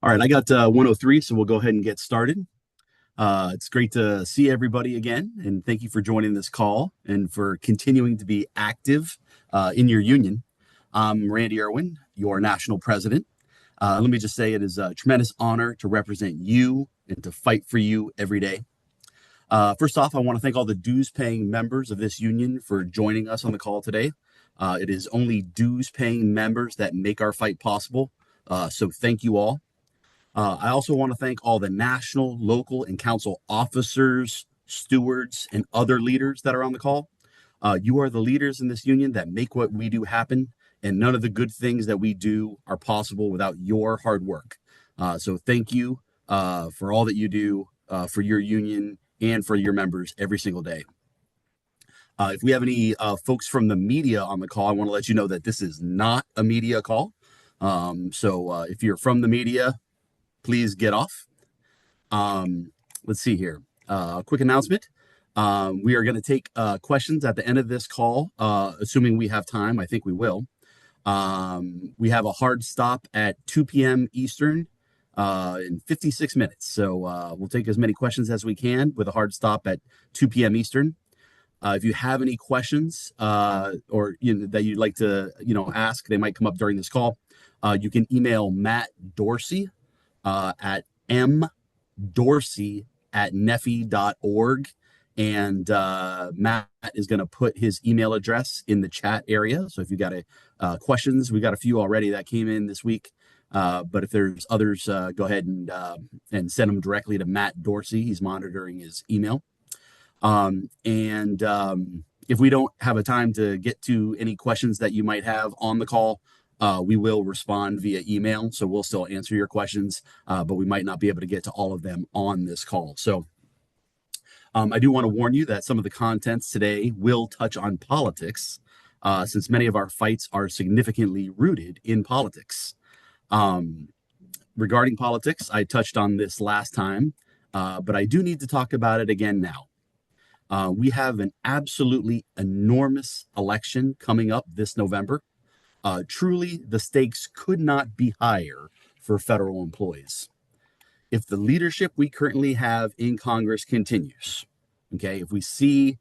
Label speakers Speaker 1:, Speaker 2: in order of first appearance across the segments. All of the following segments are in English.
Speaker 1: All right, I got 103, so we'll go ahead and get started. It's great to see everybody again, and thank you for joining this call and for continuing to be active in your union. I'm Randy Irwin, your national president. Let me just say it is a tremendous honor to represent you and to fight for you every day. First off, I want to thank all the dues-paying members of this union for joining us on the call today. It is only dues-paying members that make our fight possible, so thank you all. I also want to thank all the national, local, and council officers, stewards, and other leaders that are on the call. You are the leaders in this union that make what we do happen, and none of the good things that we do are possible without your hard work. So thank you for all that you do for your union and for your members every single day. If we have any folks from the media on the call, I want to let you know that this is not a media call. So if you're from the media, please get off. Let's see here. Quick announcement. We are going to take questions at the end of this call, assuming we have time. I think we will. We have a hard stop at 2 p.m. Eastern in 56 minutes. So we'll take as many questions as we can with a hard stop at 2 p.m. Eastern. If you have any questions or that you'd like to ask, they might come up during this call. You can email Matt Dorsey at mdorsey@nfe.org. And Matt is going to put his email address in the chat area. So if you got questions, we got a few already that came in this week. But if there's others, go ahead and send them directly to Matt Dorsey. He's monitoring his email. If we don't have a time to get to any questions that you might have on the call, we will respond via email. So we'll still answer your questions, but we might not be able to get to all of them on this call. So I do want to warn you that some of the contents today will touch on politics, since many of our fights are significantly rooted in politics. Regarding politics, I touched on this last time, but I do need to talk about it again now. We have an absolutely enormous election coming up this November. Truly, the stakes could not be higher for federal employees. If the leadership we currently have in Congress continues, okay, if we see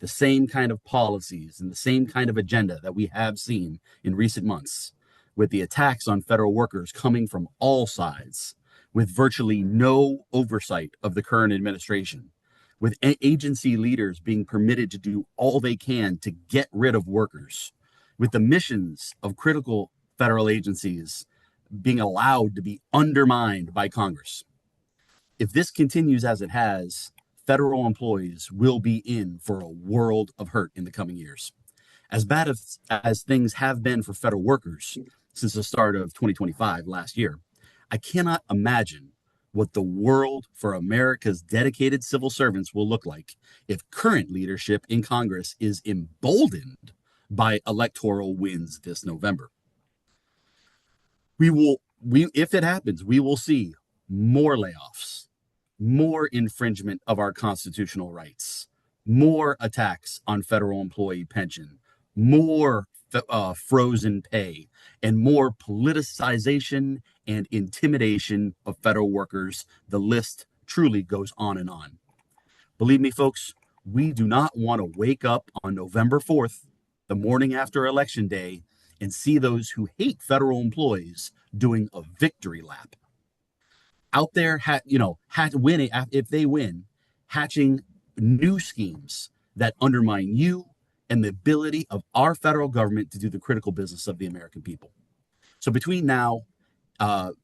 Speaker 1: the same kind of policies and the same kind of agenda that we have seen in recent months, with the attacks on federal workers coming from all sides, with virtually no oversight of the current administration, with agency leaders being permitted to do all they can to get rid of workers, with the missions of critical federal agencies being allowed to be undermined by Congress. If this continues as it has, federal employees will be in for a world of hurt in the coming years. As bad as things have been for federal workers since the start of 2025 last year, I cannot imagine what the world for America's dedicated civil servants will look like if current leadership in Congress is emboldened by electoral wins this November. If it happens, we will see more layoffs, more infringement of our constitutional rights, more attacks on federal employee pension, more frozen pay, and more politicization and intimidation of federal workers. The list truly goes on and on. Believe me, folks, we do not want to wake up on November 4th, the morning after Election Day, and see those who hate federal employees doing a victory lap. Out there, winning, if they win, hatching new schemes that undermine you and the ability of our federal government to do the critical business of the American people. So between now and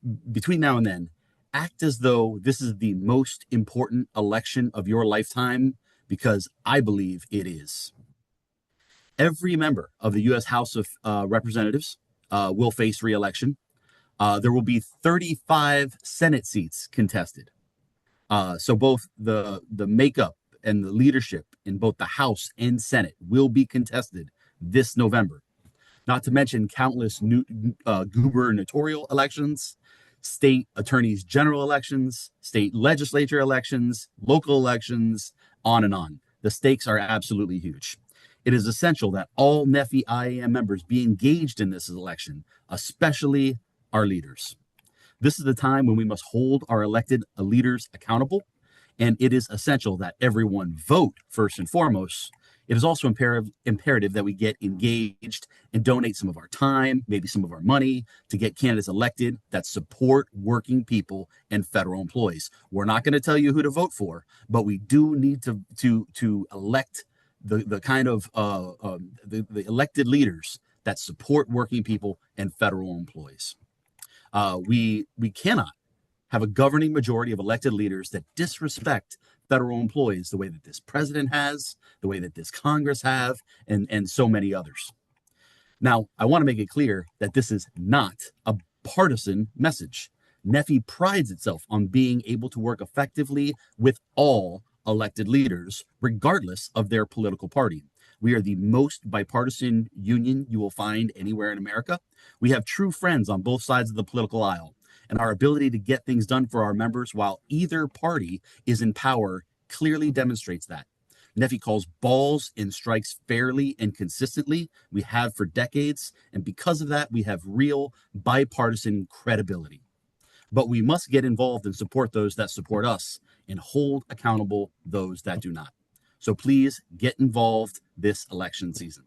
Speaker 1: then, act as though this is the most important election of your lifetime, because I believe it is. Every member of the U.S. House of Representatives will face re-election. There will be 35 Senate seats contested. So both the makeup and the leadership in both the House and Senate will be contested this November. Not to mention countless new gubernatorial elections, state attorneys general elections, state legislature elections, local elections, on and on. The stakes are absolutely huge. It is essential that all NFFE IAM members be engaged in this election, especially our leaders. This is the time when we must hold our elected leaders accountable, and it is essential that everyone vote first and foremost. It is also imperative that we get engaged and donate some of our time, maybe some of our money, to get candidates elected that support working people and federal employees. We're not going to tell you who to vote for, but we do need to elect the kind of the elected leaders that support working people and federal employees. We cannot have a governing majority of elected leaders that disrespect federal employees the way that this president has, the way that this Congress have, and so many others. Now, I want to make it clear that this is not a partisan message. NFFE prides itself on being able to work effectively with all elected leaders, regardless of their political party. We are the most bipartisan union you will find anywhere in America. We have true friends on both sides of the political aisle, and our ability to get things done for our members while either party is in power clearly demonstrates that. NFFE calls balls and strikes fairly and consistently. We have for decades, and because of that, we have real bipartisan credibility. But we must get involved and support those that support us and hold accountable those that do not. So please get involved this election season.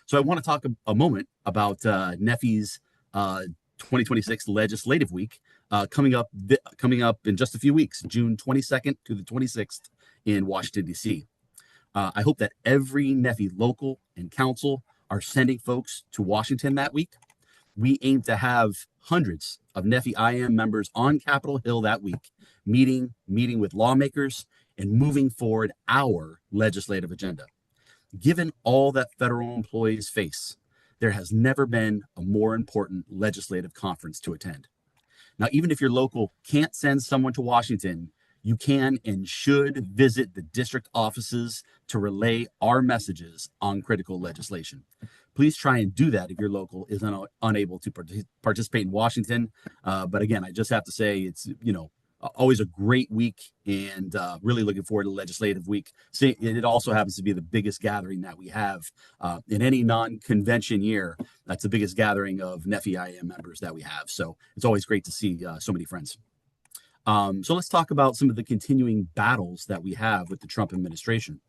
Speaker 1: So I want to talk a moment about NFFE's 2026 legislative week coming up in just a few weeks, June 22nd to the 26th in Washington, D.C. I hope that every NFFE local and council are sending folks to Washington that week. We aim to have hundreds of NFFE IM members on Capitol Hill that week, meeting with lawmakers and moving forward our legislative agenda. Given all that federal employees face, there has never been a more important legislative conference to attend. Now, even if your local can't send someone to Washington, you can and should visit the district offices to relay our messages on critical legislation. Please try and do that if your local is unable to participate in Washington. But again, I just have to say it's, always a great week, and really looking forward to legislative week. See, it also happens to be the biggest gathering that we have in any non-convention year. That's the biggest gathering of NFFE IM members that we have. So it's always great to see so many friends. So let's talk about some of the continuing battles that we have with the Trump administration.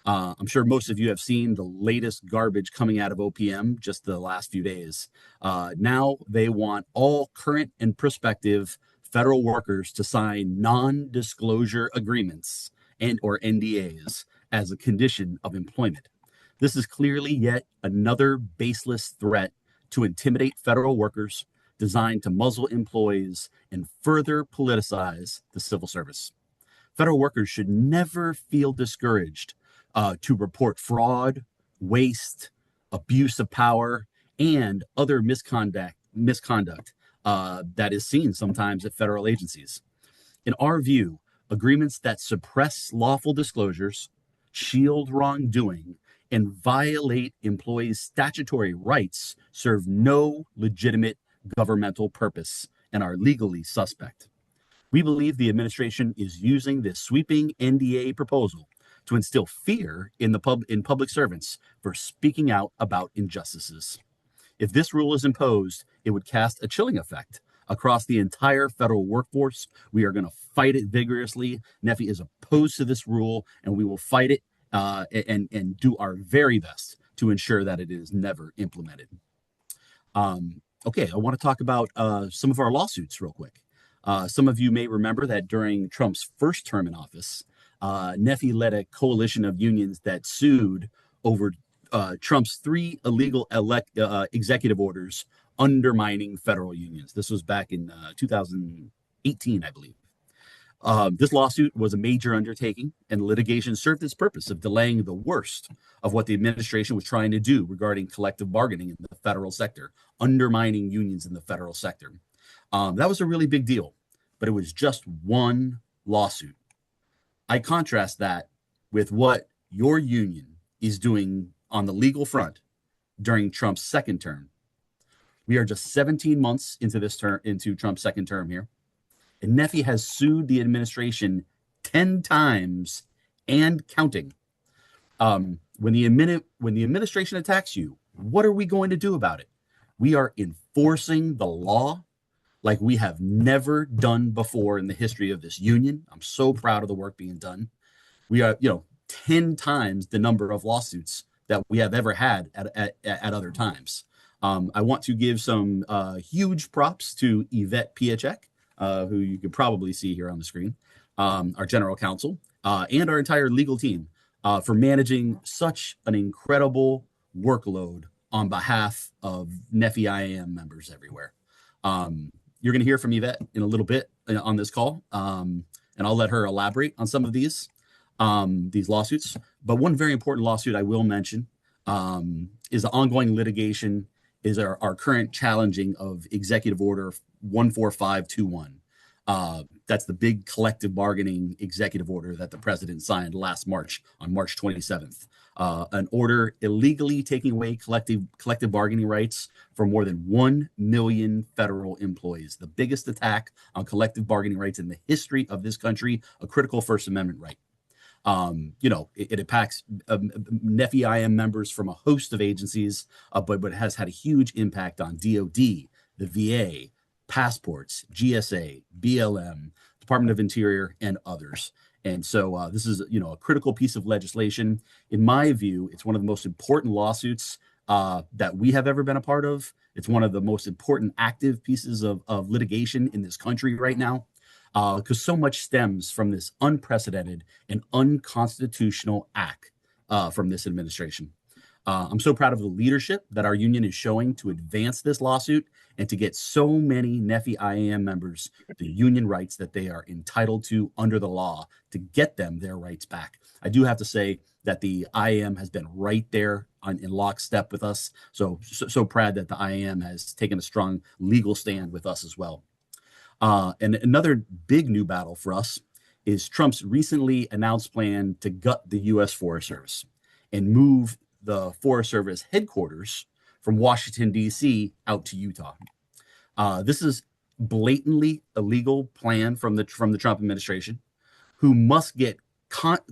Speaker 1: I'm sure most of you have seen the latest garbage coming out of OPM just the last few days. Now they want all current and prospective federal workers to sign non-disclosure agreements and or NDAs as a condition of employment. This is clearly yet another baseless threat to intimidate federal workers, designed to muzzle employees and further politicize the civil service. Federal workers should never feel discouraged to report fraud, waste, abuse of power, and other misconduct that is seen sometimes at federal agencies. In our view, agreements that suppress lawful disclosures, shield wrongdoing, and violate employees' statutory rights serve no legitimate governmental purpose and are legally suspect. We believe the administration is using this sweeping NDA proposal to instill fear in public servants for speaking out about injustices. If this rule is imposed, it would cast a chilling effect across the entire federal workforce. We are going to fight it vigorously. NFFE is opposed to this rule, and we will fight it and do our very best to ensure that it is never implemented. Okay, I want to talk about some of our lawsuits real quick. Some of you may remember that during Trump's first term in office, NFFE led a coalition of unions that sued over Trump's 3 illegal executive orders undermining federal unions. This was back in 2018, I believe. This lawsuit was a major undertaking, and litigation served its purpose of delaying the worst of what the administration was trying to do regarding collective bargaining in the federal sector, undermining unions in the federal sector. That was a really big deal, but it was just one lawsuit. I contrast that with what your union is doing on the legal front during Trump's second term. We are just 17 months into Trump's second term here. And NFFE has sued the administration 10 times and counting. When the administration attacks you, what are we going to do about it? We are enforcing the law like we have never done before in the history of this union. I'm so proud of the work being done. We are, 10 times the number of lawsuits that we have ever had at other times. I want to give some huge props to Yvette Piacek, who you can probably see here on the screen, our general counsel, and our entire legal team for managing such an incredible workload on behalf of NFFE IAM members everywhere. You're going to hear from Yvette in a little bit on this call, and I'll let her elaborate on some of these lawsuits. But one very important lawsuit I will mention is the ongoing litigation, is our current challenging of Executive Order 14521. That's the big collective bargaining executive order that the president signed last March, on March 27th. An order illegally taking away collective bargaining rights for more than 1 million federal employees. The biggest attack on collective bargaining rights in the history of this country, a critical First Amendment right. It impacts NFFE IM members from a host of agencies, but it has had a huge impact on DOD, the VA, passports, GSA, BLM, Department of Interior, and others. And so this is, a critical piece of legislation. In my view, it's one of the most important lawsuits that we have ever been a part of. It's one of the most important active pieces of litigation in this country right now, because so much stems from this unprecedented and unconstitutional act from this administration. I'm so proud of the leadership that our union is showing to advance this lawsuit and to get so many NFFE IAM members the union rights that they are entitled to under the law, to get them their rights back. I do have to say that the IAM has been right there in lockstep with us. So proud that the IAM has taken a strong legal stand with us as well. And another big new battle for us is Trump's recently announced plan to gut the U.S. Forest Service and move the Forest Service headquarters from Washington, D.C. out to Utah. This is blatantly illegal plan from the Trump administration, who must get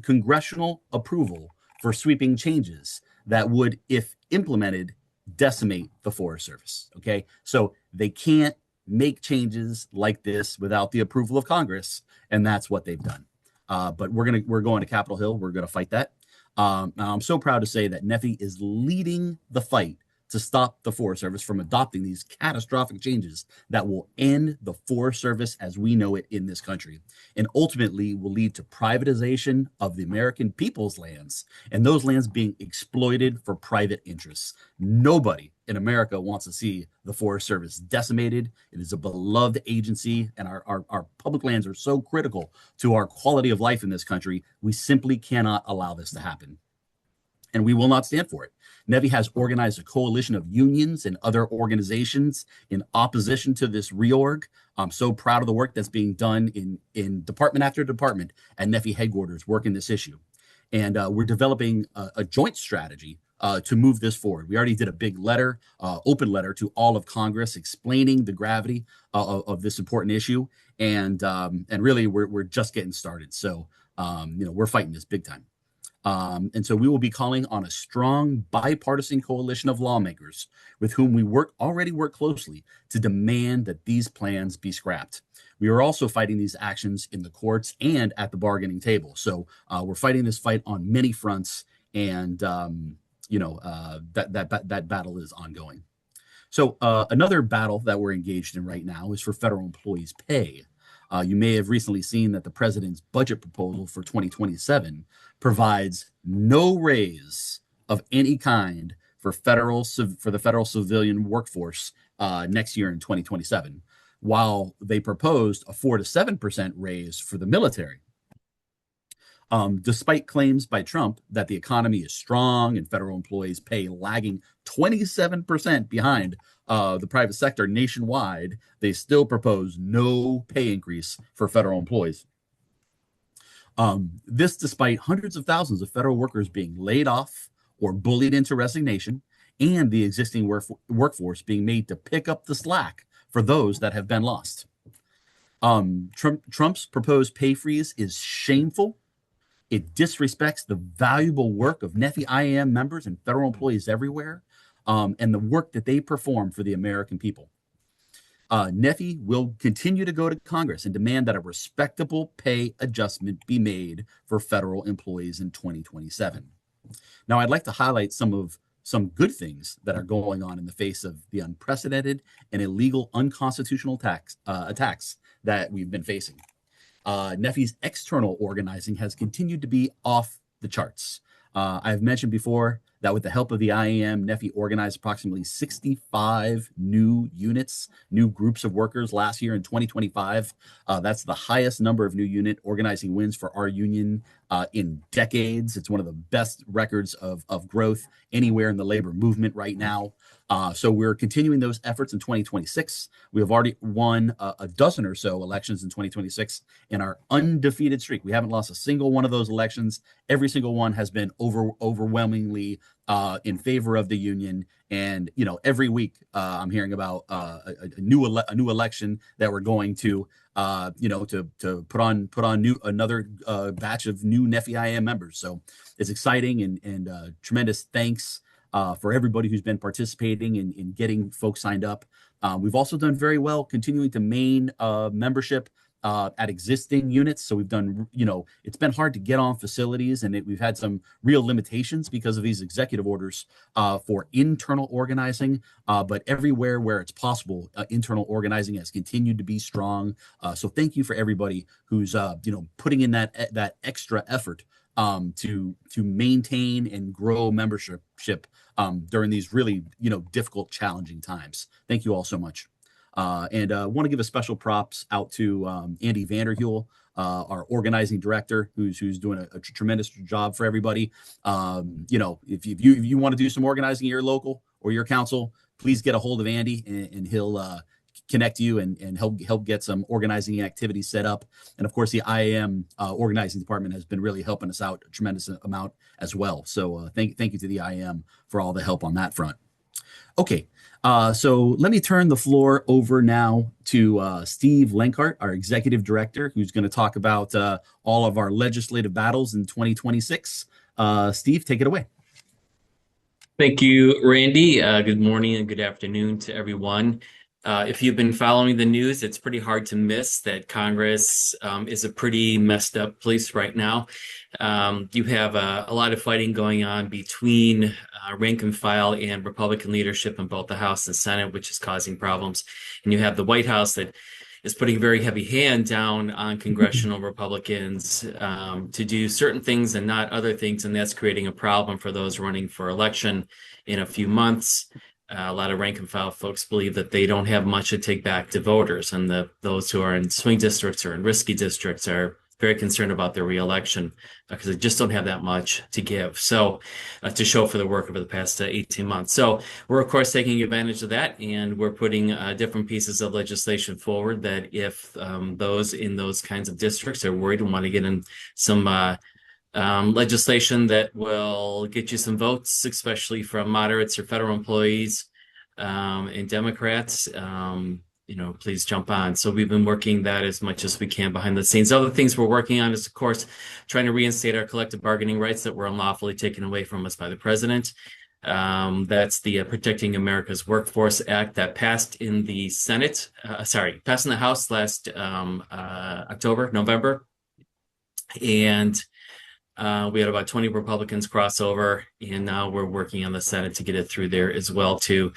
Speaker 1: congressional approval for sweeping changes that would, if implemented, decimate the Forest Service. Okay, so they can't make changes like this without the approval of Congress, and that's what they've done. But we're going to Capitol Hill. We're going to fight that. I'm so proud to say that NFFE is leading the fight to stop the Forest Service from adopting these catastrophic changes that will end the Forest Service as we know it in this country, and ultimately will lead to privatization of the American people's lands, and those lands being exploited for private interests. Nobody in America wants to see the Forest Service decimated. It is a beloved agency, and our public lands are so critical to our quality of life in this country. We simply cannot allow this to happen, and we will not stand for it. NFFE has organized a coalition of unions and other organizations in opposition to this reorg. I'm so proud of the work that's being done in department after department at NFFE headquarters working this issue. And we're developing a joint strategy to move this forward. We already did a big letter, open letter to all of Congress explaining the gravity of this important issue. And really, we're just getting started. So, we're fighting this big time. And so we will be calling on a strong bipartisan coalition of lawmakers with whom we already work closely to demand that these plans be scrapped. We are also fighting these actions in the courts and at the bargaining table. So we're fighting this fight on many fronts, and that battle is ongoing. So another battle that we're engaged in right now is for federal employees' pay. You may have recently seen that the president's budget proposal for 2027 provides no raise of any kind for the federal civilian workforce next year in 2027, while they proposed a 4 to 7% raise for the military. Despite claims by Trump that the economy is strong and federal employees' pay lagging 27% behind the private sector nationwide, they still propose no pay increase for federal employees. This despite hundreds of thousands of federal workers being laid off or bullied into resignation, and the existing workforce being made to pick up the slack for those that have been lost. Trump's proposed pay freeze is shameful. It disrespects the valuable work of NFFE IAM members and federal employees everywhere, and the work that they perform for the American people. NFFE will continue to go to Congress and demand that a respectable pay adjustment be made for federal employees in 2027. Now, I'd like to highlight some good things that are going on in the face of the unprecedented and illegal unconstitutional attacks that we've been facing. NFFE's external organizing has continued to be off the charts. I've mentioned before that with the help of the IAM, NFFE organized approximately 65 new units, new groups of workers last year in 2025. That's the highest number of new unit organizing wins for our union in decades. It's one of the best records of growth anywhere in the labor movement right now. So we're continuing those efforts in 2026. We have already won a dozen or so elections in 2026 in our undefeated streak. We haven't lost a single one of those elections. Every single one has been overwhelmingly in favor of the union. And every week I'm hearing about a new election that we're going to to put on another batch of new NFFE IM members. So it's exciting and tremendous thanks for everybody who's been participating in getting folks signed up. We've also done very well continuing to main membership at existing units. So we've done, it's been hard to get on facilities, and we've had some real limitations because of these executive orders for internal organizing. But everywhere where it's possible, internal organizing has continued to be strong. So thank you for everybody who's, putting in that extra effort to maintain and grow membership during these really, difficult, challenging times. Thank you all so much. And want to give a special props out to Andy Vanderhule, our organizing director, who's doing a tremendous job for everybody. If you want to do some organizing at your local or your council, please get a hold of Andy, and he'll connect you and help get some organizing activities set up. And of course, the IAM organizing department has been really helping us out a tremendous amount as well. So thank you to the IAM for all the help on that front. Okay, so let me turn the floor over now to Steve Lenkart, our executive director, who's going to talk about all of our legislative battles in 2026. Steve, take it away.
Speaker 2: Thank you, Randy. Good morning and good afternoon to everyone. If you've been following the news, it's pretty hard to miss that Congress is a pretty messed up place right now. You have a lot of fighting going on between rank and file and Republican leadership in both the House and Senate, which is causing problems. And you have the White House that is putting a very heavy hand down on congressional Republicans to do certain things and not other things, and that's creating a problem for those running for election in a few months. A lot of rank and file folks believe that they don't have much to take back to voters, and those who are in swing districts or in risky districts are very concerned about their reelection because they just don't have that much to give. So to show for the work over the past 18 months. So we're, of course, taking advantage of that, and we're putting different pieces of legislation forward that if those in those kinds of districts are worried and want to get in some legislation that will get you some votes, especially from moderates or federal employees and Democrats, please jump on. So we've been working that as much as we can behind the scenes. Other things we're working on is, of course, trying to reinstate our collective bargaining rights that were unlawfully taken away from us by the president. That's the Protecting America's Workforce Act that passed in the Senate, passed in the House last November. And we had about 20 Republicans cross over, and now we're working on the Senate to get it through there as well, too.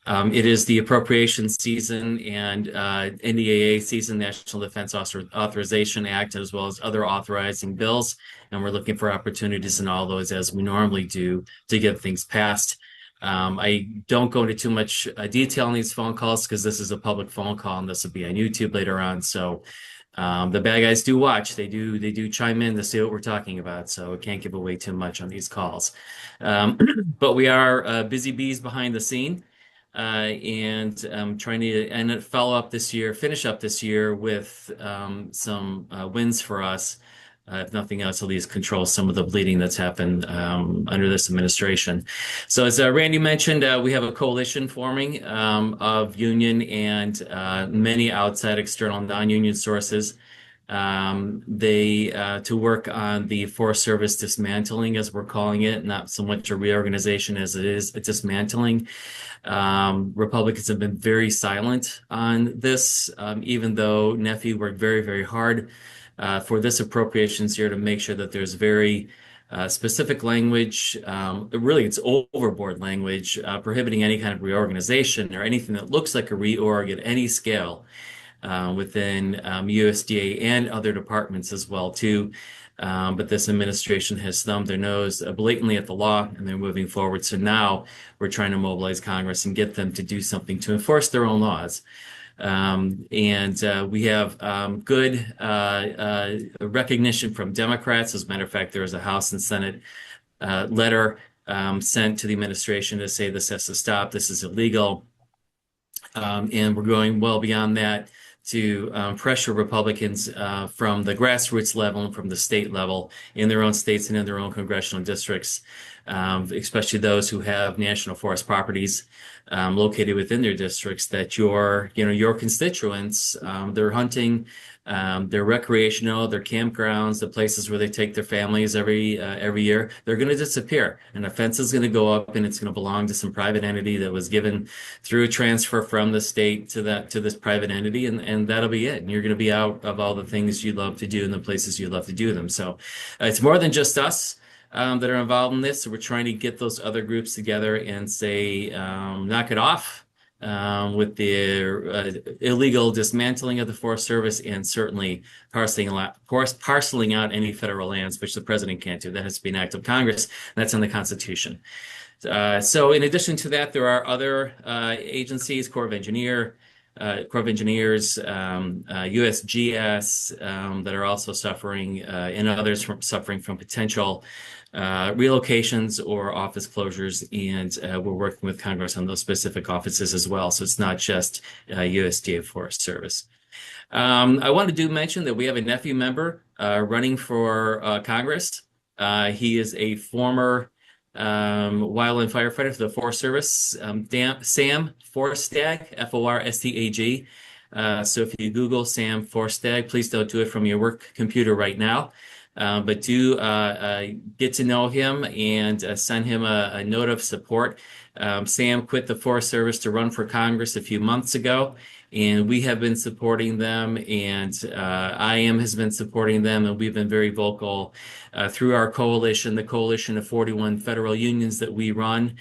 Speaker 2: It is the appropriation season and NDAA season, National Defense Authorization Act, as well as other authorizing bills. And we're looking for opportunities in all those, as we normally do, to get things passed. I don't go into too much detail on these phone calls because this is a public phone call, and this will be on YouTube later on. So the bad guys do watch. They do chime in to see what we're talking about. So we can't give away too much on these calls. But we are busy bees behind the scene, and trying to finish up this year with some wins for us. If nothing else, at least control some of the bleeding that's happened under this administration. So as Randy mentioned, we have a coalition forming of union and many outside external non-union sources They to work on the Forest Service dismantling, as we're calling it, not so much a reorganization as it is a dismantling. Republicans have been very silent on this, even though NFFE worked very, very hard for this appropriations year to make sure that there's very specific language. Really, it's overboard language prohibiting any kind of reorganization or anything that looks like a reorg at any scale within USDA and other departments as well too. But this administration has thumbed their nose blatantly at the law, and they're moving forward. So now we're trying to mobilize Congress and get them to do something to enforce their own laws. And we have good recognition from Democrats. As a matter of fact, there was a House and Senate letter sent to the administration to say this has to stop. This is illegal. And we're going well beyond that to pressure Republicans from the grassroots level and from the state level in their own states and in their own congressional districts, especially those who have national forest properties located within their districts that your constituents, they're hunting, they're recreational, their campgrounds, the places where they take their families every year, they're going to disappear. And a fence is going to go up and it's going to belong to some private entity that was given through a transfer from the state to this private entity, and that'll be it. And you're going to be out of all the things you love to do and the places you love to do them. So it's more than just us. That are involved in this. So we're trying to get those other groups together and say, knock it off with the illegal dismantling of the Forest Service and certainly parceling out any federal lands, which the president can't do. That has to be an act of Congress. That's in the Constitution. So in addition to that, there are other agencies, Corps of Engineers, USGS, that are also suffering, and others suffering from potential relocations or office closures. And we're working with Congress on those specific offices as well. So it's not just USDA Forest Service. I wanted to mention that we have a nephew member running for Congress. He is a former wildland firefighter for the Forest Service, Sam Forstag, Forstag. So if you Google Sam Forstag, please don't do it from your work computer right now. But do get to know him and send him a note of support. Sam quit the Forest Service to run for Congress a few months ago, and we have been supporting them, and IAM has been supporting them, and we've been very vocal through our coalition, the coalition of 41 federal unions that we run,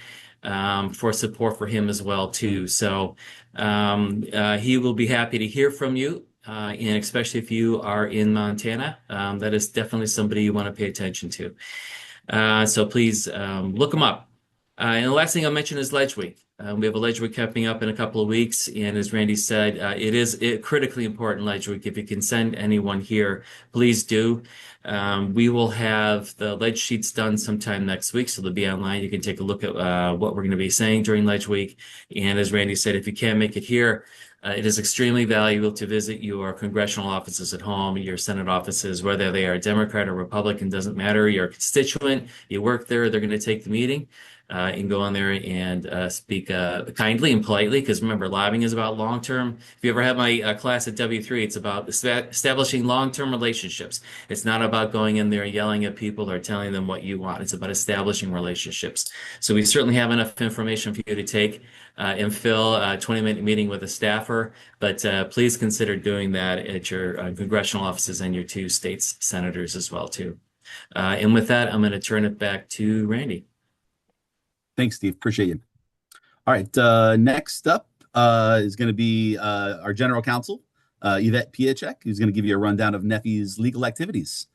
Speaker 2: for support for him as well too. So he will be happy to hear from you. And especially if you are in Montana, that is definitely somebody you want to pay attention to. So please look them up. And the last thing I'll mention is Ledge Week. We have a Ledge Week coming up in a couple of weeks. And as Randy said, it is critically important, Ledge Week. If you can send anyone here, please do. We will have the ledge sheets done sometime next week, so they'll be online. You can take a look at what we're going to be saying during Ledge Week. And as Randy said, if you can't make it here, it is extremely valuable to visit your congressional offices at home, your Senate offices, whether they are Democrat or Republican, doesn't matter. You're a constituent, you work there, they're going to take the meeting and go on there and speak kindly and politely, because remember, lobbying is about long-term. If you ever have my class at W3, it's about establishing long-term relationships. It's not about going in there yelling at people or telling them what you want. It's about establishing relationships. So we certainly have enough information for you to take and fill a 20-minute meeting with a staffer, but please consider doing that at your congressional offices and your two states senators as well too. And with that, I'm going to turn it back to Randy.
Speaker 1: Thanks, Steve. Appreciate you. All right. Next up is going to be our general counsel, Yvette Piacek, who's going to give you a rundown of NFFE's legal activities.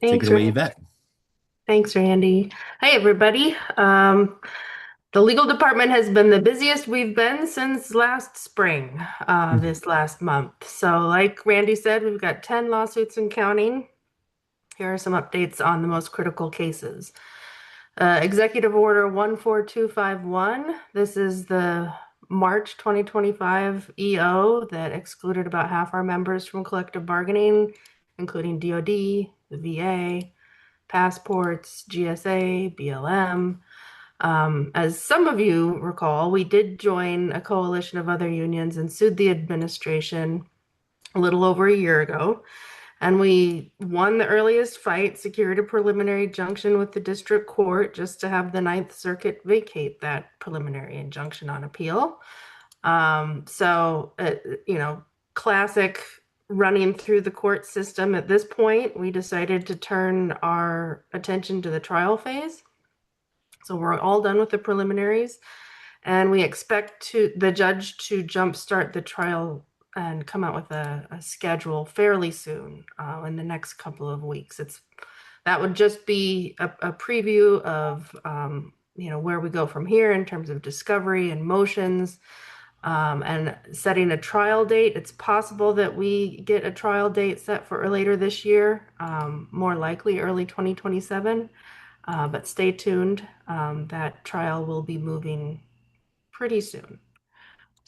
Speaker 1: Take it away, Yvette.
Speaker 3: Thanks, Randy. Hi, everybody. The legal department has been the busiest we've been since last spring, this last month. So like Randy said, we've got 10 lawsuits and counting. Here are some updates on the most critical cases. Executive Order 14251. This is the March 2025 EO that excluded about half our members from collective bargaining, including DOD, the VA, passports, GSA, BLM. As some of you recall, we did join a coalition of other unions and sued the administration a little over a year ago. And we won the earliest fight, secured a preliminary injunction with the district court just to have the Ninth Circuit vacate that preliminary injunction on appeal. Classic running through the court system. At this point, we decided to turn our attention to the trial phase. So we're all done with the preliminaries, and we expect the judge to jumpstart the trial and come out with a schedule fairly soon, in the next couple of weeks. That would just be a preview of where we go from here in terms of discovery and motions, and setting a trial date. It's possible that we get a trial date set for later this year, more likely early 2027, but stay tuned. That trial will be moving pretty soon.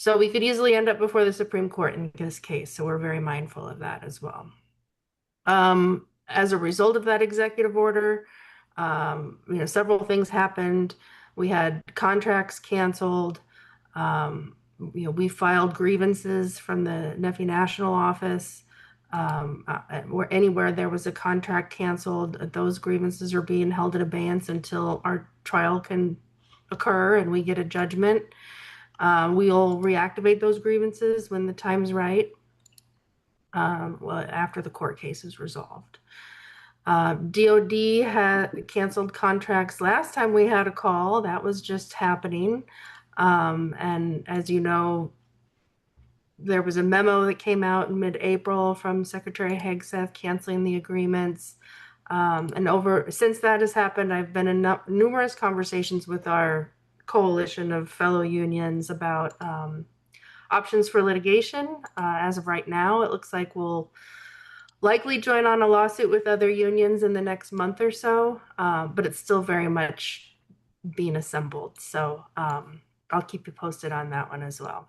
Speaker 3: So we could easily end up before the Supreme Court in this case, so we're very mindful of that as well. As a result of that executive order, several things happened. We had contracts canceled. We filed grievances from the NFFE National Office. Anywhere there was a contract canceled, those grievances are being held in abeyance until our trial can occur and we get a judgment. We'll reactivate those grievances when the time's right, after the court case is resolved. DOD had canceled contracts last time we had a call. That was just happening. And as you know, there was a memo that came out in mid-April from Secretary Hegseth canceling the agreements. Since that has happened, I've been in numerous conversations with our coalition of fellow unions about options for litigation. As of right now, it looks like we'll likely join on a lawsuit with other unions in the next month or so, but it's still very much being assembled. So I'll keep you posted on that one as well.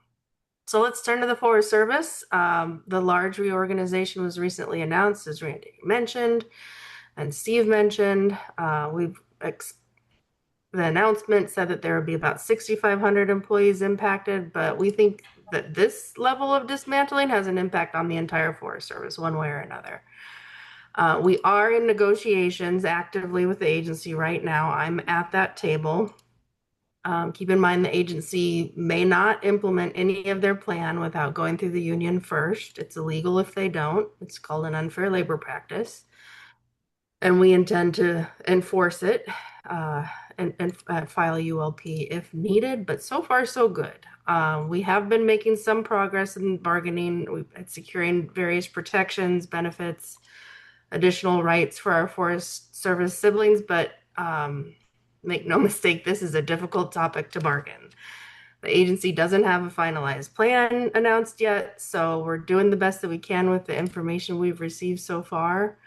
Speaker 3: So let's turn to the Forest Service. The large reorganization was recently announced, as Randy mentioned, and Steve mentioned. The announcement said that there would be about 6,500 employees impacted, but we think that this level of dismantling has an impact on the entire Forest Service one way or another. We are in negotiations actively with the agency right now. I'm at that table. Keep in mind the agency may not implement any of their plan without going through the union first. It's illegal if they don't. It's called an unfair labor practice. And we intend to enforce it and file a ULP if needed, but so far so good. We have been making some progress in bargaining, securing various protections, benefits, additional rights for our Forest Service siblings, but make no mistake, this is a difficult topic to bargain. The agency doesn't have a finalized plan announced yet, so we're doing the best that we can with the information we've received so far.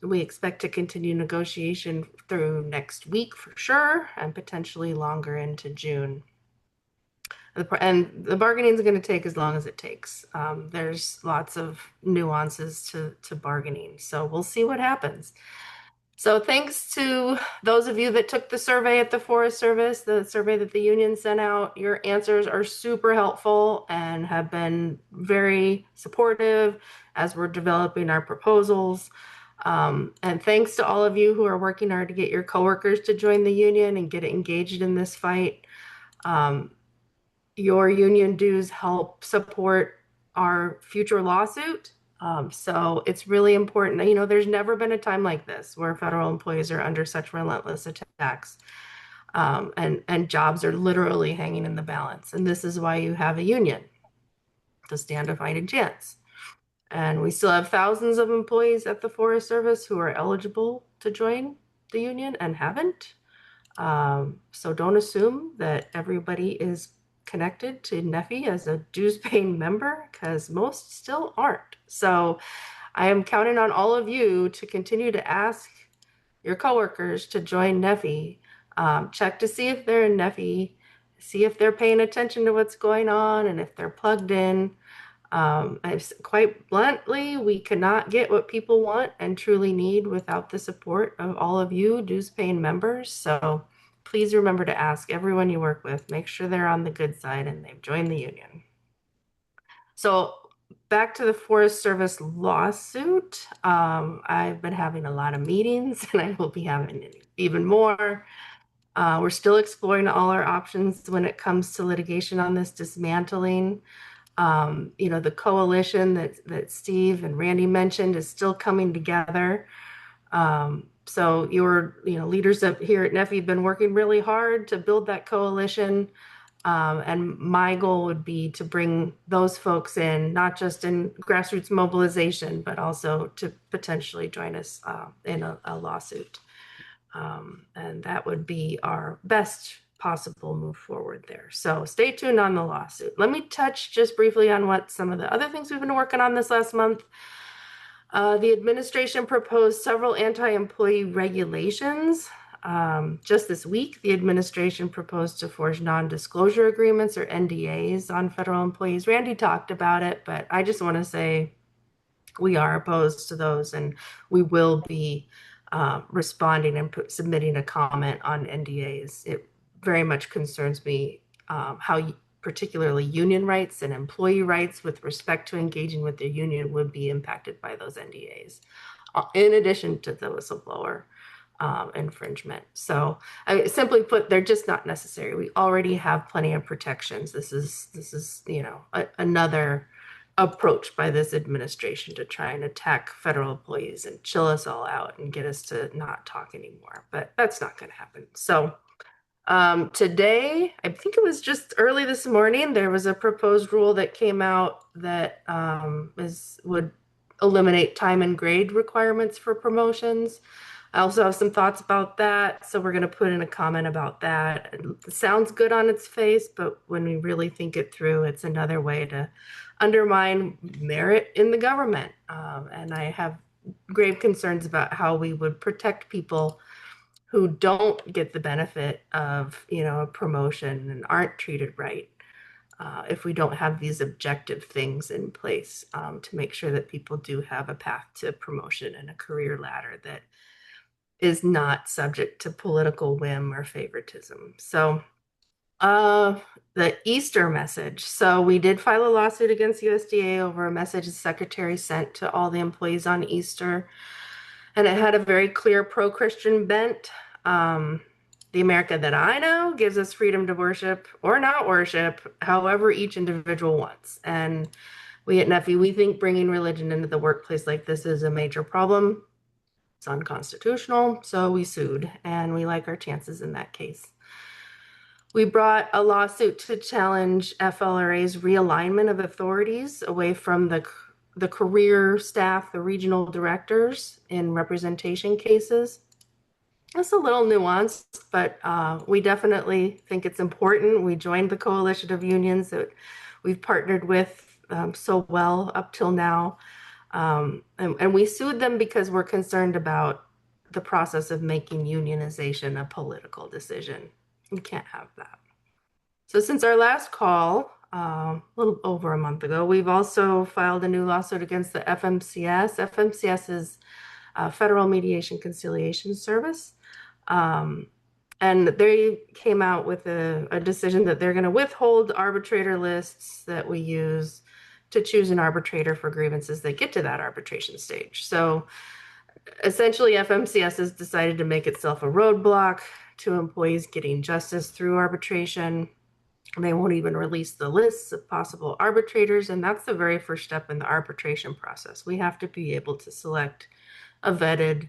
Speaker 3: We expect to continue negotiation through next week for sure, and potentially longer into June. And the bargaining is going to take as long as it takes. There's lots of nuances to bargaining, so we'll see what happens. So thanks to those of you that took the survey at the Forest Service, the survey that the union sent out. Your answers are super helpful and have been very supportive as we're developing our proposals. And thanks to all of you who are working hard to get your coworkers to join the union and get engaged in this fight. Your union dues help support our future lawsuit. So it's really important. There's never been a time like this where federal employees are under such relentless attacks, and jobs are literally hanging in the balance. And this is why you have a union, to stand a fighting chance. And we still have thousands of employees at the Forest Service who are eligible to join the union and haven't. So don't assume that everybody is connected to NFFE as a dues-paying member, because most still aren't. So I am counting on all of you to continue to ask your coworkers to join NFFE. Check to see if they're in NFFE, see if they're paying attention to what's going on and if they're plugged in. Quite bluntly, we cannot get what people want and truly need without the support of all of you dues-paying members. So please remember to ask everyone you work with, make sure they're on the good side and they've joined the union. So back to the Forest Service lawsuit. I've been having a lot of meetings, and I will be having even more. We're still exploring all our options when it comes to litigation on this dismantling. The coalition that Steve and Randy mentioned is still coming together. So your leaders up here at NFFE have been working really hard to build that coalition. And my goal would be to bring those folks in, not just in grassroots mobilization, but also to potentially join us in a lawsuit. And that would be our best possible move forward there. So stay tuned on the lawsuit. Let me touch just briefly on what some of the other things we've been working on this last month. The administration proposed several anti-employee regulations. Just this week, the administration proposed to forge non-disclosure agreements or NDAs on federal employees. Randy talked about it, but I just want to say we are opposed to those, and we will be responding and submitting a comment on NDAs. It very much concerns me how particularly union rights and employee rights with respect to engaging with the union would be impacted by those NDAs, in addition to the whistleblower infringement. So simply put, they're just not necessary. We already have plenty of protections. This is another approach by this administration to try and attack federal employees and chill us all out and get us to not talk anymore. But that's not going to happen. So today, I think it was just early this morning, there was a proposed rule that came out that would eliminate time and grade requirements for promotions. I also have some thoughts about that, so we're going to put in a comment about that. It sounds good on its face, but when we really think it through, it's another way to undermine merit in the government. And I have grave concerns about how we would protect people who don't get the benefit of, a promotion and aren't treated right, if we don't have these objective things in place to make sure that people do have a path to promotion and a career ladder that is not subject to political whim or favoritism. So the Easter message. So we did file a lawsuit against USDA over a message the secretary sent to all the employees on Easter. And it had a very clear pro-Christian bent. The America that I know gives us freedom to worship or not worship, however each individual wants. And we at NFFE, we think bringing religion into the workplace like this is a major problem. It's unconstitutional, so we sued, and we like our chances in that case. We brought a lawsuit to challenge FLRA's realignment of authorities away from the career staff, the regional directors in representation cases. It's a little nuanced, but we definitely think it's important. We joined the coalition of unions that we've partnered with so well up till now. And we sued them because we're concerned about the process of making unionization a political decision. We can't have that. So since our last call, a little over a month ago, we've also filed a new lawsuit against the FMCS. FMCS is Federal Mediation Conciliation Service. And they came out with a decision that they're going to withhold arbitrator lists that we use to choose an arbitrator for grievances that get to that arbitration stage. So essentially, FMCS has decided to make itself a roadblock to employees getting justice through arbitration. They won't even release the lists of possible arbitrators, and that's the very first step in the arbitration process. We have to be able to select a vetted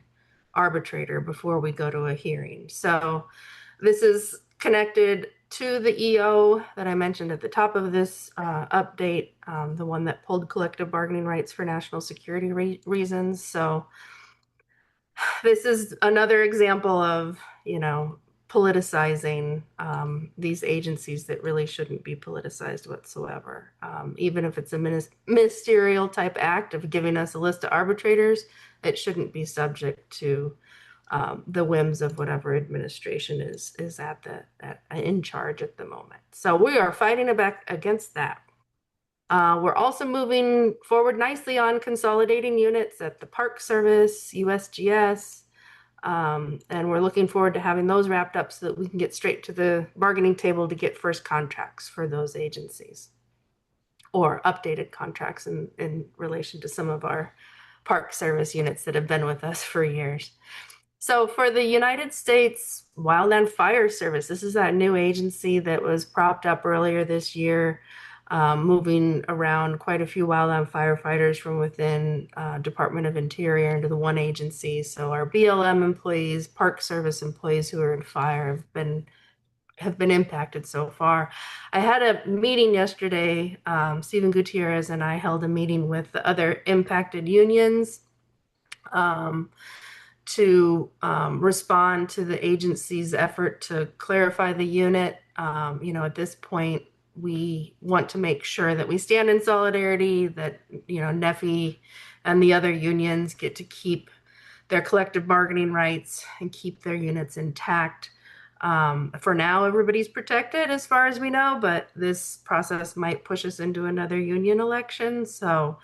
Speaker 3: arbitrator before we go to a hearing. So this is connected to the EO that I mentioned at the top of this update, the one that pulled collective bargaining rights for national security reasons. So this is another example of, politicizing these agencies that really shouldn't be politicized whatsoever. Even if it's a ministerial type act of giving us a list of arbitrators, it shouldn't be subject to the whims of whatever administration is in charge at the moment. So we are fighting back against that. We're also moving forward nicely on consolidating units at the Park Service, USGS, and we're looking forward to having those wrapped up so that we can get straight to the bargaining table to get first contracts for those agencies. or updated contracts in relation to some of our Park Service units that have been with us for years. So for the United States Wildland Fire Service, this is that new agency that was propped up earlier this year, moving around quite a few wildland firefighters from within Department of Interior into the one agency. So our BLM employees, Park Service employees who are in fire have been impacted so far. I had a meeting yesterday. Stephen Gutierrez and I held a meeting with the other impacted unions. To respond to the agency's effort to clarify the unit. At this point, we want to make sure that we stand in solidarity, that, NFFE and the other unions get to keep their collective bargaining rights and keep their units intact. For now, everybody's protected as far as we know, but this process might push us into another union election. So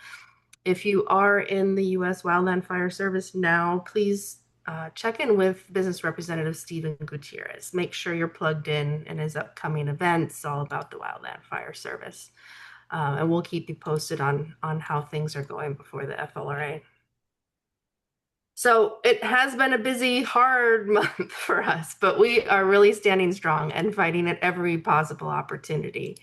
Speaker 3: if you are in the U.S. Wildland Fire Service now, please check in with Business Representative Stephen Gutierrez. Make sure you're plugged in his upcoming events all about the Wildland Fire Service. And we'll keep you posted on how things are going before the FLRA. So it has been a busy, hard month for us, but we are really standing strong and fighting at every possible opportunity.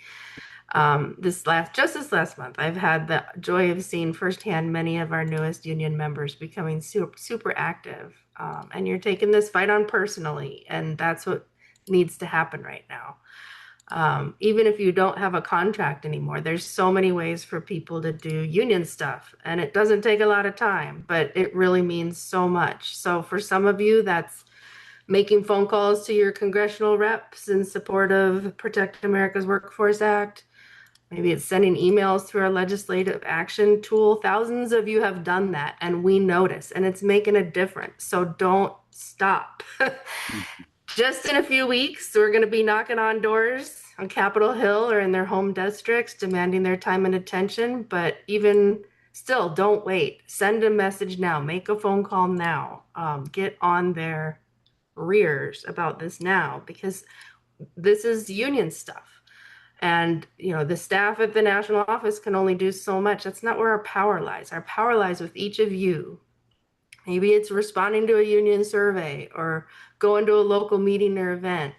Speaker 3: This last month, I've had the joy of seeing firsthand many of our newest union members becoming super active. And you're taking this fight on personally, and that's what needs to happen right now. Even if you don't have a contract anymore, there's so many ways for people to do union stuff, and it doesn't take a lot of time, but it really means so much. So for some of you, that's making phone calls to your congressional reps in support of Protect America's Workforce Act. Maybe it's sending emails through our legislative action tool. Thousands of you have done that, and we notice, and it's making a difference. So don't stop. Just in a few weeks, we're going to be knocking on doors on Capitol Hill or in their home districts, demanding their time and attention. But even still, don't wait. Send a message now. Make a phone call now. Get on their rears about this now, because this is union stuff. And, the staff at the national office can only do so much. That's not where our power lies. Our power lies with each of you. Maybe it's responding to a union survey or going to a local meeting or event.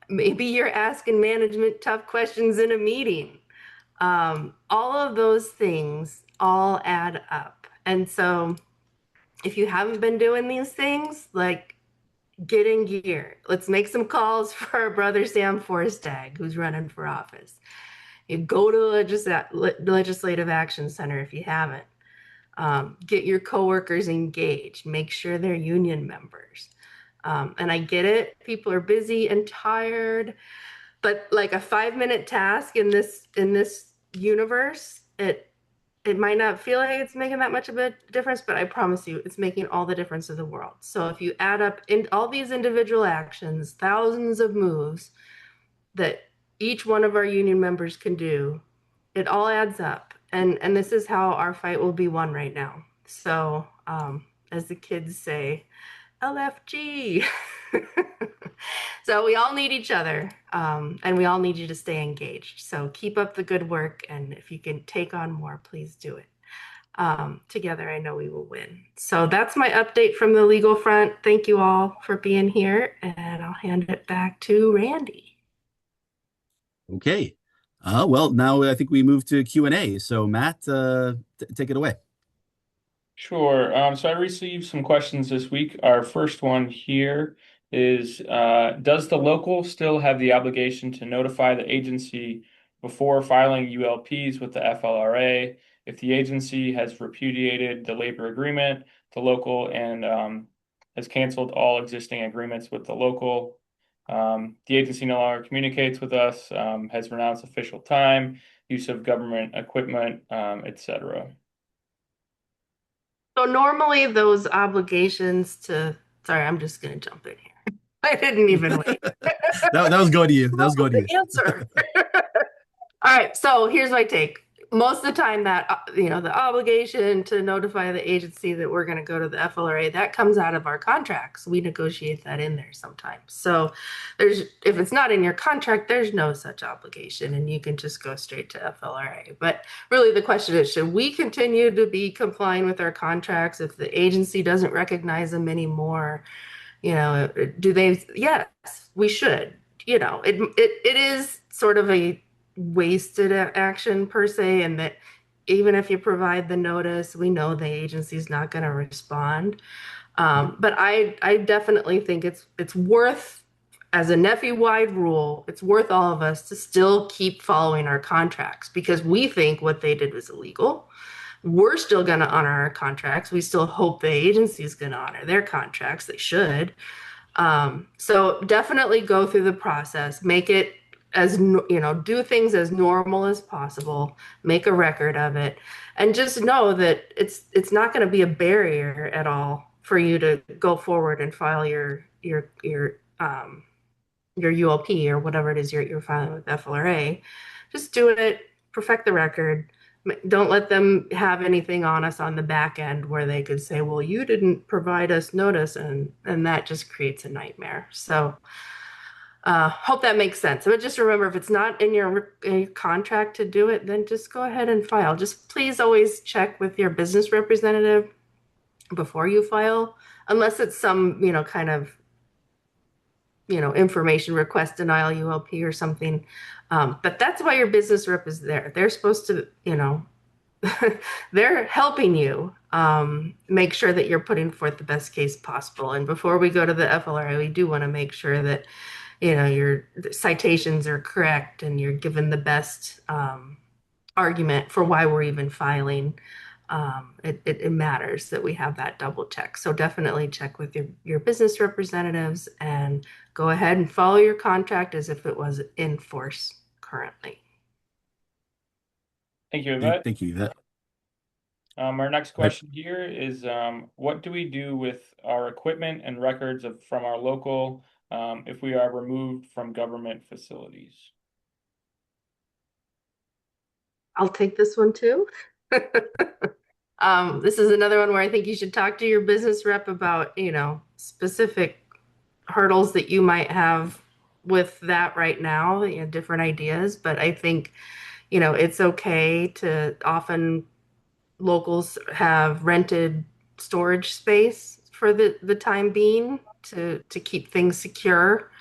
Speaker 3: Maybe you're asking management tough questions in a meeting. All of those things all add up. And so if you haven't been doing these things, get in gear. Let's make some calls for our brother Sam Forstag, who's running for office. You go to the Legislative Action Center if you haven't. Get your coworkers engaged. Make sure they're union members. And I get it. People are busy and tired, but like a 5-minute task in this universe, it might not feel like it's making that much of a difference, but I promise you, it's making all the difference in the world. So if you add up in all these individual actions, thousands of moves that each one of our union members can do, it all adds up. And this is how our fight will be won right now. So as the kids say, LFG. So we all need each other, and we all need you to stay engaged. So keep up the good work, and if you can take on more, please do it. Together, I know we will win. So that's my update from the legal front. Thank you all for being here, and I'll hand it back to Randy.
Speaker 1: Okay. Well, now I think we move to Q&A. So Matt, take it away.
Speaker 4: Sure. So I received some questions this week. Our first one here is, does the local still have the obligation to notify the agency before filing ULPs with the FLRA? If the agency has repudiated the labor agreement, the local and has canceled all existing agreements with the local, the agency no longer communicates with us, has renounced official time, use of government equipment, etc.
Speaker 3: So normally those obligations sorry, I'm just going to jump in here. I didn't even wait.
Speaker 1: that was going to you. That was going to you.
Speaker 3: Answer. All right. So here's my take. most of the time that, the obligation to notify the agency that we're going to go to the FLRA, that comes out of our contracts. We negotiate that in there sometimes. So if it's not in your contract, there's no such obligation and you can just go straight to FLRA. But really the question is, should we continue to be complying with our contracts if the agency doesn't recognize them anymore? Do they? Yes, we should. It is sort of a wasted action per se, and that even if you provide the notice, we know the agency's not going to respond. But I definitely think it's worth, as a NFFE-wide rule, it's worth all of us to still keep following our contracts because we think what they did was illegal. We're still going to honor our contracts. We still hope the agency is going to honor their contracts. They should. So definitely go through the process, make it do things as normal as possible, make a record of it, and just know that it's not going to be a barrier at all for you to go forward and file your ULP or whatever it is you're filing with FLRA. Just do it, perfect the record. Don't let them have anything on us on the back end where they could say, well, you didn't provide us notice, and that just creates a nightmare. So hope that makes sense. But just remember, if it's not in your contract to do it, then just go ahead and file. Just please always check with your business representative before you file, unless it's some, kind of, information request denial ULP or something. But that's why your business rep is there. They're supposed to, they're helping you make sure that you're putting forth the best case possible. And before we go to the FLRA, we do want to make sure that, your citations are correct and you're given the best argument for why we're even filing. It matters that we have that double check. So definitely check with your business representatives and go ahead and follow your contract as if it was in force currently.
Speaker 4: Thank you, Yvette.
Speaker 1: Thank you, Yvette.
Speaker 4: Our next question here is, what do we do with our equipment and records from our local if we are removed from government facilities?
Speaker 3: I'll take this one too. This is another one where I think you should talk to your business rep about, specific hurdles that you might have with that right now, different ideas. But I think, it's okay to often locals have rented storage space for the time being to keep things secure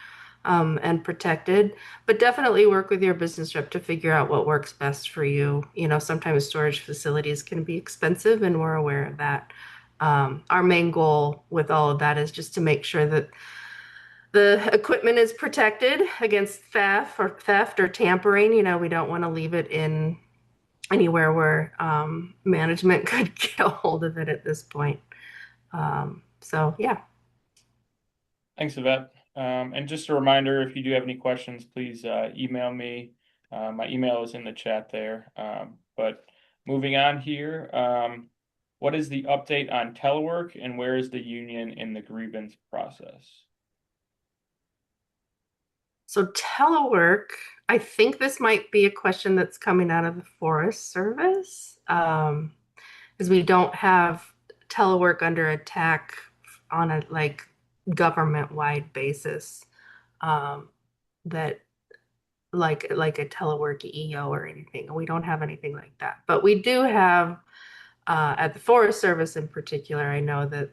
Speaker 3: and protected, but definitely work with your business rep to figure out what works best for you. Sometimes storage facilities can be expensive and we're aware of that. Our main goal with all of that is just to make sure that the equipment is protected against theft or tampering. We don't want to leave it in anywhere where management could get a hold of it at this point. So yeah.
Speaker 4: Thanks, Yvette. And just a reminder, if you do have any questions, please email me. My email is in the chat there. But moving on here, what is the update on telework and where is the union in the grievance process?
Speaker 3: So telework, I think this might be a question that's coming out of the Forest Service, because we don't have telework under attack on a government-wide basis, that like a telework EO or anything. We don't have anything like that, but we do have at the Forest Service in particular. I know that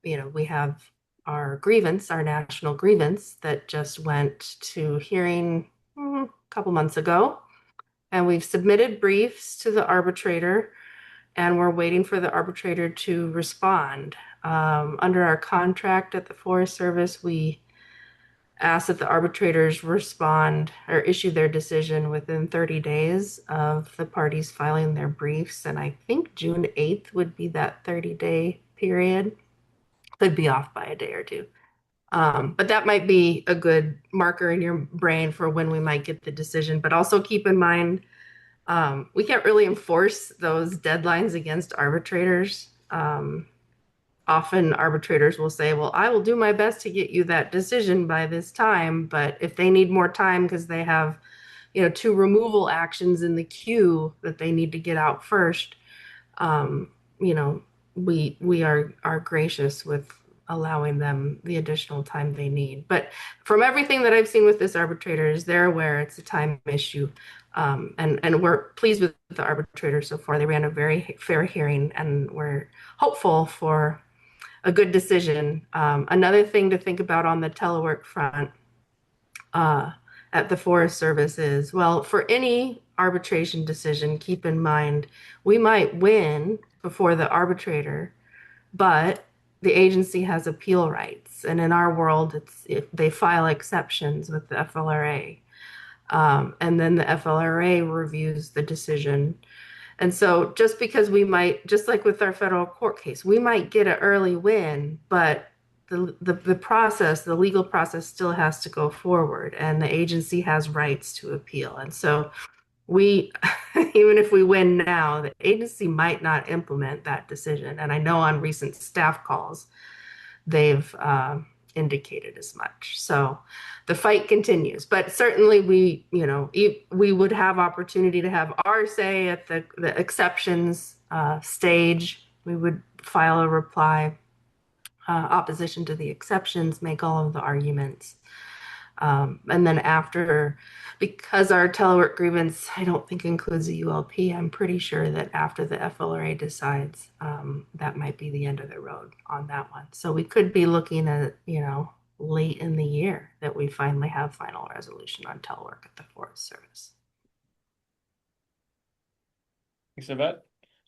Speaker 3: we have our national grievance that just went to hearing a couple months ago, and we've submitted briefs to the arbitrator, and we're waiting for the arbitrator to respond. Under our contract at the Forest Service, we ask that the arbitrators respond or issue their decision within 30 days of the parties filing their briefs, and I think June 8th would be that 30-day period. Could be off by a day or two. But that might be a good marker in your brain for when we might get the decision. But also keep in mind, we can't really enforce those deadlines against arbitrators. Often arbitrators will say, well, I will do my best to get you that decision by this time. But if they need more time because they have, two removal actions in the queue that they need to get out first, um, we are gracious with allowing them the additional time they need. But from everything that I've seen with this arbitrator, is they're aware it's a time issue. And we're pleased with the arbitrator so far. They ran a very fair hearing, and we're hopeful for a good decision. Another thing to think about on the telework front at the Forest Service is, well, for any arbitration decision, keep in mind we might win before the arbitrator, but the agency has appeal rights. And in our world, if they file exceptions with the FLRA. And then the FLRA reviews the decision. And so just because we might, just like with our federal court case, we might get an early win, but the process, the legal process still has to go forward, and the agency has rights to appeal. And so we, even if we win now, the agency might not implement that decision. And I know on recent staff calls, they've indicated as much. So the fight continues, but certainly we would have opportunity to have our say at the exceptions stage. We would file a reply, opposition to the exceptions, make all of the arguments. And then after, because our telework grievance, I don't think includes a ULP, I'm pretty sure that after the FLRA decides, that might be the end of the road on that one. So we could be looking at, late in the year that we finally have final resolution on telework at the Forest Service.
Speaker 4: Thanks, Yvette.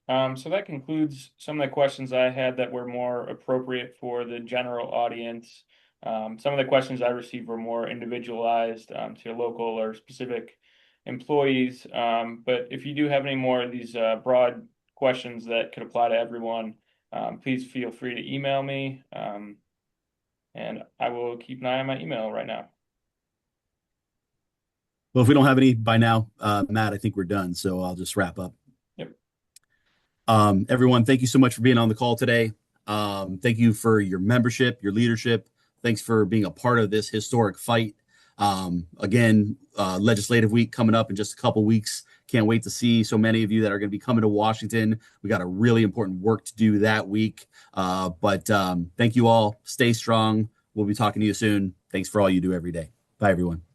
Speaker 4: So that concludes some of the questions I had that were more appropriate for the general audience. Some of the questions I received were more individualized to your local or specific employees. But if you do have any more of these broad questions that could apply to everyone, please feel free to email me, and I will keep an eye on my email right now.
Speaker 1: Well, if we don't have any by now, Matt, I think we're done. So I'll just wrap up.
Speaker 4: Yep.
Speaker 1: Everyone, thank you so much for being on the call today. Thank you for your membership, your leadership. Thanks for being a part of this historic fight. Again, legislative week coming up in just a couple weeks. Can't wait to see so many of you that are going to be coming to Washington. We got a really important work to do that week. But thank you all. Stay strong. We'll be talking to you soon. Thanks for all you do every day. Bye, everyone.